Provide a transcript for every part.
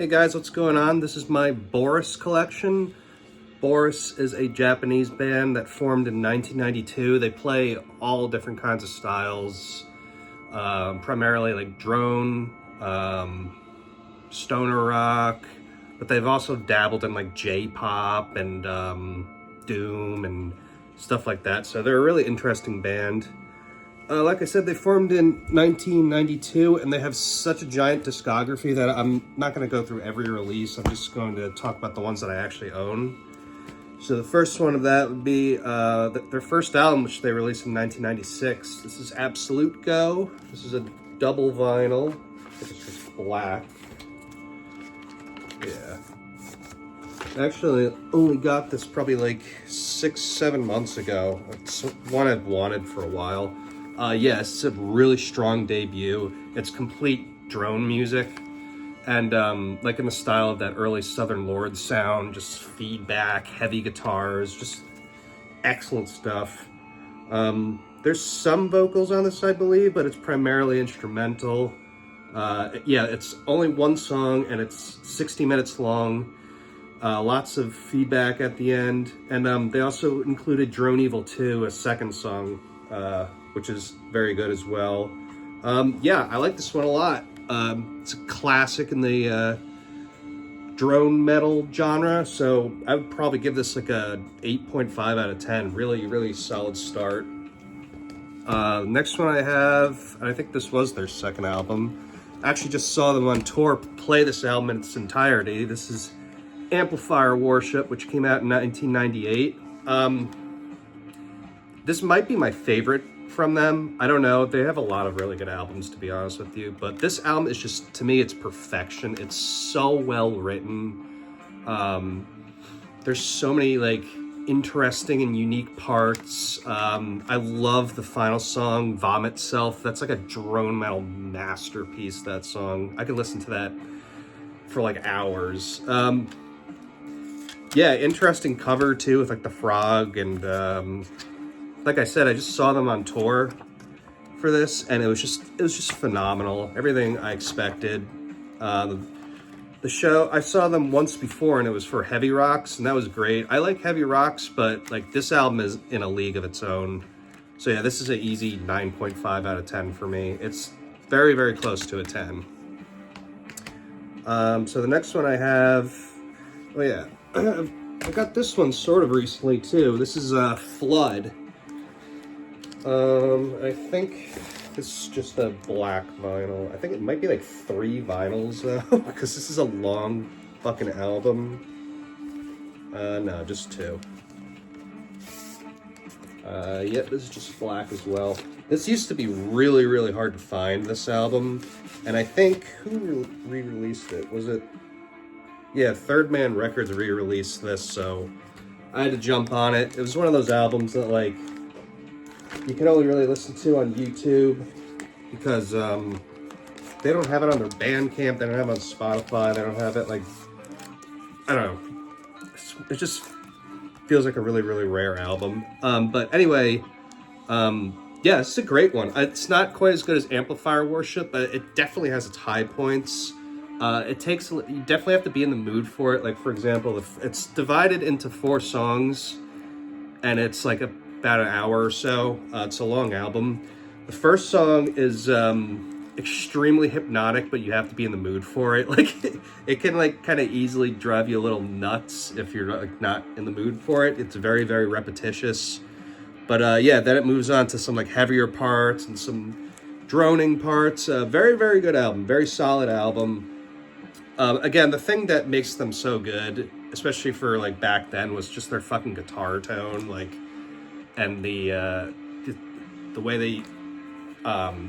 Hey guys, what's going on? This is my Boris collection. Boris is a Japanese band that formed in 1992. They play all different kinds of styles, primarily like drone, stoner rock, but they've also dabbled in like J-pop and doom and stuff like that. So they're a really interesting band. Like I said, they formed in 1992, and they have such a giant discography that I'm not going to go through every release. I'm just going to talk about the ones that I actually own. So the first one of that would be their first album, which they released in 1996. This is Absolute Go. This is a double vinyl. I think it's just black. Yeah. I actually only got this probably like 6-7 months ago. It's one I've wanted for a while. Yes, it's a really strong debut. It's complete drone music, and like in the style of that early Southern Lord sound, just feedback, heavy guitars, just excellent stuff. There's some vocals on this, I believe, but it's primarily instrumental. Yeah, it's only one song, and it's 60 minutes long. Lots of feedback at the end, and they also included Drone Evil 2, a second song, which is very good as well. Yeah, I like this one a lot. It's a classic in the drone metal genre, so I would probably give this like a 8.5 out of 10. Really, really solid start. Next one I have, and I think this was their second album. I actually just saw them on tour play this album in its entirety. This is Amplifier Worship, which came out in 1998. This might be my favorite from them. I don't know. They have a lot of really good albums, to be honest with you. But this album is just, to me, it's perfection. It's so well written. There's so many like interesting and unique parts. I love the final song, Vomit Self. That's like a drone metal masterpiece, that song. I could listen to that for like hours. Yeah, interesting cover too, with like the frog, and like I said, I just saw them on tour for this, and it was just phenomenal. Everything I expected. The show, I saw them once before, and it was for Heavy Rocks, and that was great. I like Heavy Rocks, but like this album is in a league of its own. So yeah, this is an easy 9.5 out of 10 for me. It's very, very close to a 10. So the next one I have, oh yeah, I got this one sort of recently too. This is Flood. I think this is just a black vinyl. I think it might be like 3 vinyls though, because this is a long fucking album. No, just 2. Yep, this is just black as well. This used to be really, really hard to find, this album. And I think, who re-released it? Was it? Yeah, Third Man Records re-released this, so I had to jump on it. It was one of those albums that, like, you can only really listen to on YouTube because they don't have it on their Bandcamp, they don't have it on Spotify, they don't have it, like, I don't know. It just feels like a really, really rare album. But anyway, yeah, it's a great one. It's not quite as good as Amplifier Worship, but it definitely has its high points. You definitely have to be in the mood for it. Like, for example, it's divided into 4 songs, and it's like about an hour or so. It's a long album. The first song is extremely hypnotic, but you have to be in the mood for it. Like, it can like kind of easily drive you a little nuts if you're like not in the mood for it. It's very, very repetitious. But yeah, then it moves on to some like heavier parts and some droning parts. Very, very good album. Very solid album. Again, the thing that makes them so good, especially for like back then, was just their fucking guitar tone, like, and the way they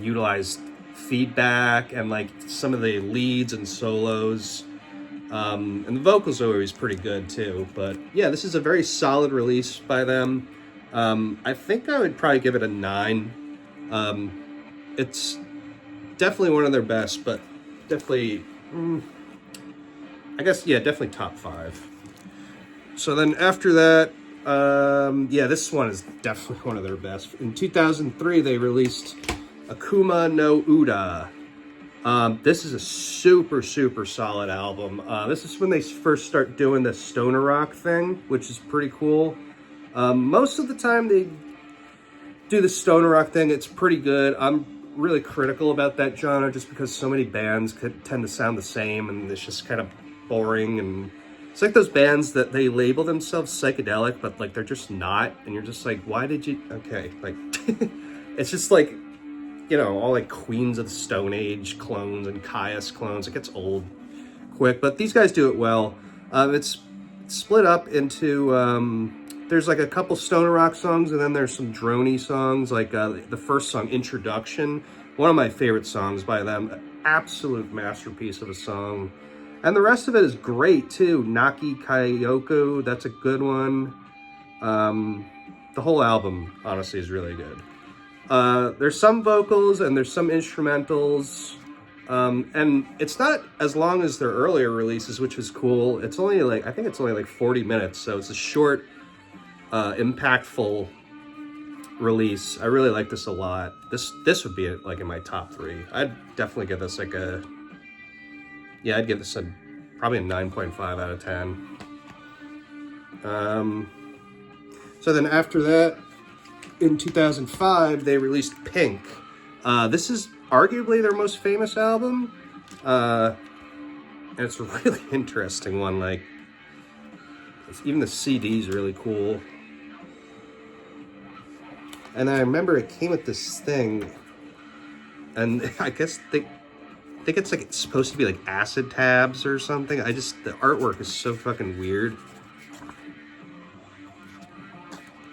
utilized feedback and like some of the leads and solos. And the vocals are always pretty good too. But yeah, this is a very solid release by them. I think I would probably give it a 9. It's definitely one of their best, but definitely, I guess, yeah, definitely top 5. So then after that, yeah, this one is definitely one of their best. In 2003, they released Akuma no Uda. This is a super, super solid album. This is when they first start doing the stoner rock thing, which is pretty cool. Most of the time they do the stoner rock thing, it's pretty good. I'm really critical about that genre just because so many bands could tend to sound the same and it's just kind of boring. And it's like those bands that they label themselves psychedelic, but like they're just not. And you're just like, why did you? Okay, like it's just like, you know, all like Queens of the Stone Age clones and Caius clones. It gets old quick, but these guys do it well. It's split up into, there's like a couple stoner rock songs, and then there's some droney songs, like the first song, Introduction, one of my favorite songs by them, an absolute masterpiece of a song. And the rest of it is great too. Naki Kyoko, that's a good one. The whole album, honestly, is really good. There's some vocals and there's some instrumentals, and it's not as long as their earlier releases, which is cool. It's only like, I think it's only like 40 minutes, so it's a short, impactful release. I really like this a lot. This would be like in my top 3. I'd definitely give this like a, yeah, I'd give this a probably a 9.5 out of 10. So then after that, in 2005, they released Pink. This is arguably their most famous album. And it's a really interesting one. Like, even the CD's really cool. And I remember it came with this thing, and I guess I think it's like, it's supposed to be like acid tabs or something. The artwork is so fucking weird.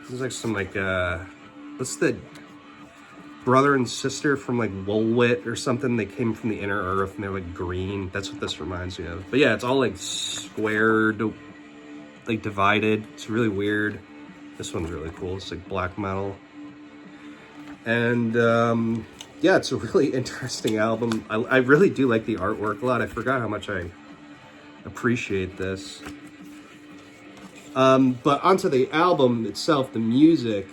There's like some like, what's the brother and sister from like Woolwit or something? They came from the inner earth and they're like green. That's what this reminds me of. But yeah, it's all like squared, like divided. It's really weird. This one's really cool. It's like black metal. And yeah, it's a really interesting album. I really do like the artwork a lot. I forgot how much I appreciate this. But onto the album itself, the music,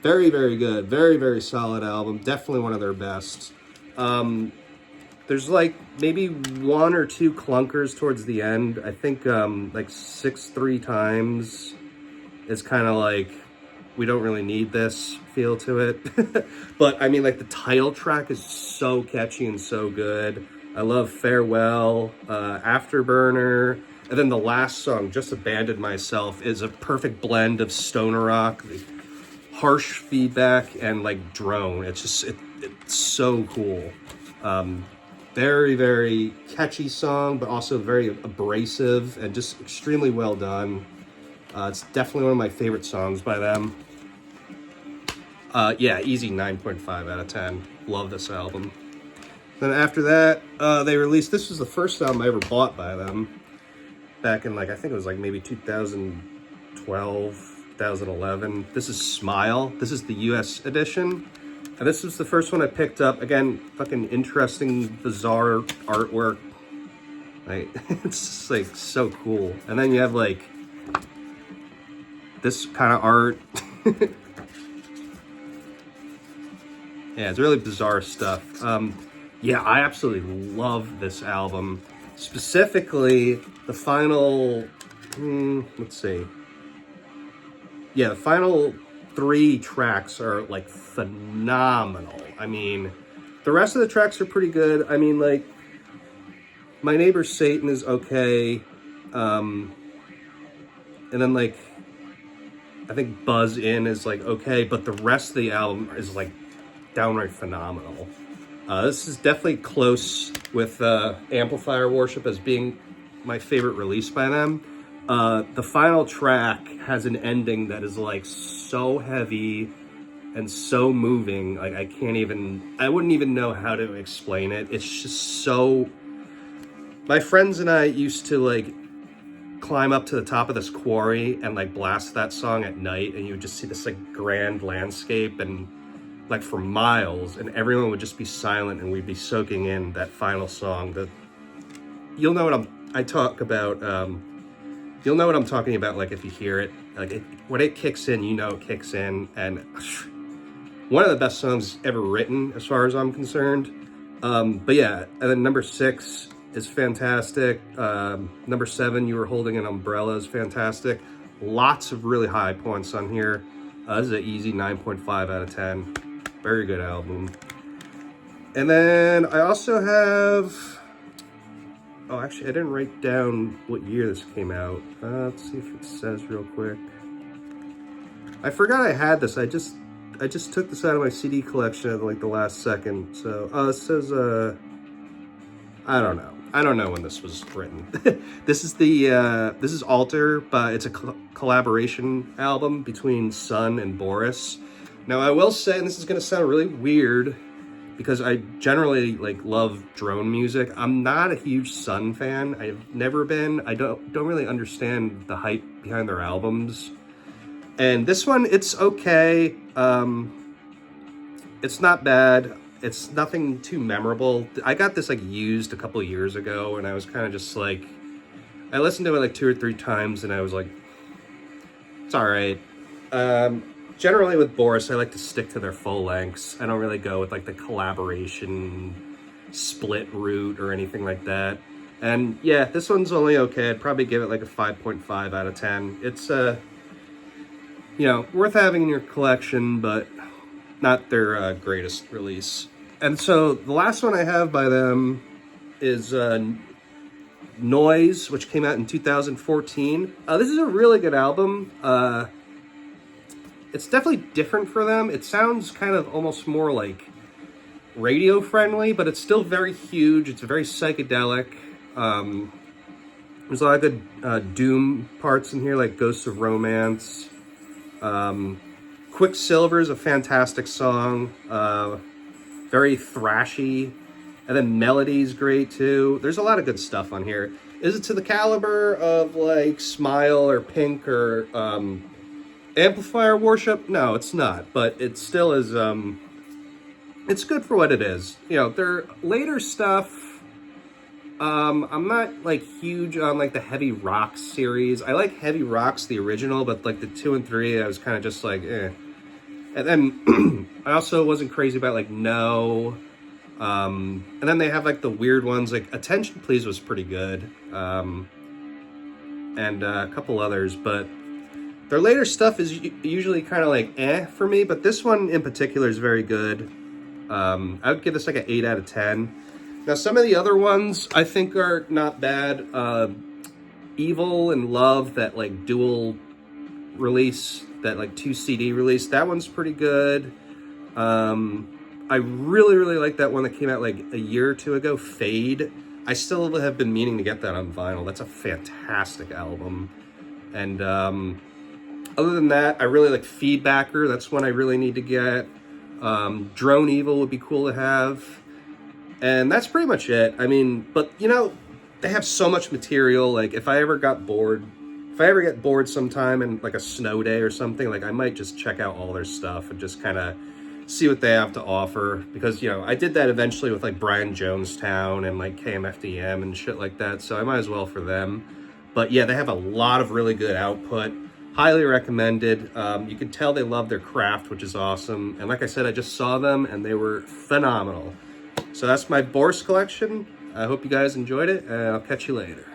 very, very good. Very, very solid album. Definitely one of their best. There's like maybe 1 or 2 clunkers towards the end. I think like 6 3 is kind of like, we don't really need this feel to it. But I mean, like the title track is so catchy and so good. I love Farewell, Afterburner, and then the last song, Just Abandoned Myself, is a perfect blend of stoner rock, harsh feedback, and like drone. It's just, it's so cool. Very, very catchy song, but also very abrasive and just extremely well done. It's definitely one of my favorite songs by them. Yeah, easy 9.5 out of 10. Love this album. Then after that, they released, this was the first album I ever bought by them. Back in like, I think it was like maybe 2012, 2011. This is Smile. This is the US edition. And this was the first one I picked up. Again, fucking interesting, bizarre artwork. Like, it's just like so cool. And then you have like this kind of art. Yeah, it's really bizarre stuff. Yeah, I absolutely love this album. Specifically, the final, let's see. Yeah, the final 3 tracks are like phenomenal. I mean, the rest of the tracks are pretty good. I mean, like, My Neighbor Satan is okay. And then like, I think Buzz In is like okay, but the rest of the album is like downright phenomenal. This is definitely close with Amplifier Worship as being my favorite release by them. The final track has an ending that is like so heavy and so moving. Like I wouldn't even know how to explain it. It's just so, my friends and I used to like climb up to the top of this quarry and like blast that song at night, and you would just see this like grand landscape and like for miles, and everyone would just be silent and we'd be soaking in that final song. You'll know what I talk about. You'll know what I'm talking about, like if you hear it. Like when it kicks in, you know it kicks in, and one of the best songs ever written as far as I'm concerned. But yeah, and then number 6 is fantastic. Number 7, You Were Holding an Umbrella, is fantastic. Lots of really high points on here. This is an easy 9.5 out of 10. Very good album. And then I also have... Oh, actually, I didn't write down what year this came out. Let's see if it says real quick. I forgot I had this. I just took this out of my CD collection at like the last second. So, it says, I don't know. I don't know when this was written. This is Alter, but it's a collaboration album between Sun and Boris. Now, I will say, and this is going to sound really weird, because I generally like love drone music. I'm not a huge Sun fan. I've never been. I don't really understand the hype behind their albums. And this one, it's okay. It's not bad. It's nothing too memorable. I got this like used a couple of years ago, and I was kind of just like, I listened to it like 2 or 3 times, and I was like, it's all right. Generally with Boris, I like to stick to their full lengths. I don't really go with like the collaboration split route or anything like that. And yeah, this one's only okay. I'd probably give it like a 5.5 out of 10. It's worth having in your collection, but not their greatest release. And so the last one I have by them is Noise, which came out in 2014. This is a really good album. It's definitely different for them. It sounds kind of almost more like radio friendly, but it's still very huge. It's very psychedelic. There's a lot of good doom parts in here, like Ghosts of Romance. Quicksilver is a fantastic song. Very thrashy. And then Melody's great too. There's a lot of good stuff on here. Is it to the caliber of like Smile or Pink or Amplifier Worship? No, it's not. But it still is, it's good for what it is. Their later stuff, I'm not like huge on like the Heavy Rocks series. I like Heavy Rocks, the original, but like the 2 and 3, I was kind of just like, eh. And then I also wasn't crazy about like No. And then they have like the weird ones, like Attention Please was pretty good. And a couple others, but their later stuff is usually kind of like for me, but this one in particular is very good. I would give this like an 8 out of 10. Now, some of the other ones I think are not bad. Evil and Love, that like dual release, that like 2 CD release, that one's pretty good. I really like that one that came out like a year or 2 ago, Fade. I still have been meaning to get that on vinyl. That's a fantastic album. And other than that, I really like Feedbacker. That's one I really need to get. Drone Evil would be cool to have. And that's pretty much it. I mean, but they have so much material. Like if I ever get bored sometime in like a snow day or something, like I might just check out all their stuff and just kind of see what they have to offer. Because, I did that eventually with like Brian Jonestown and like KMFDM and shit like that. So I might as well for them. But yeah, they have a lot of really good output. Highly recommended. You can tell they love their craft, which is awesome. And like I said, I just saw them and they were phenomenal. So that's my Boris collection. I hope you guys enjoyed it, and I'll catch you later.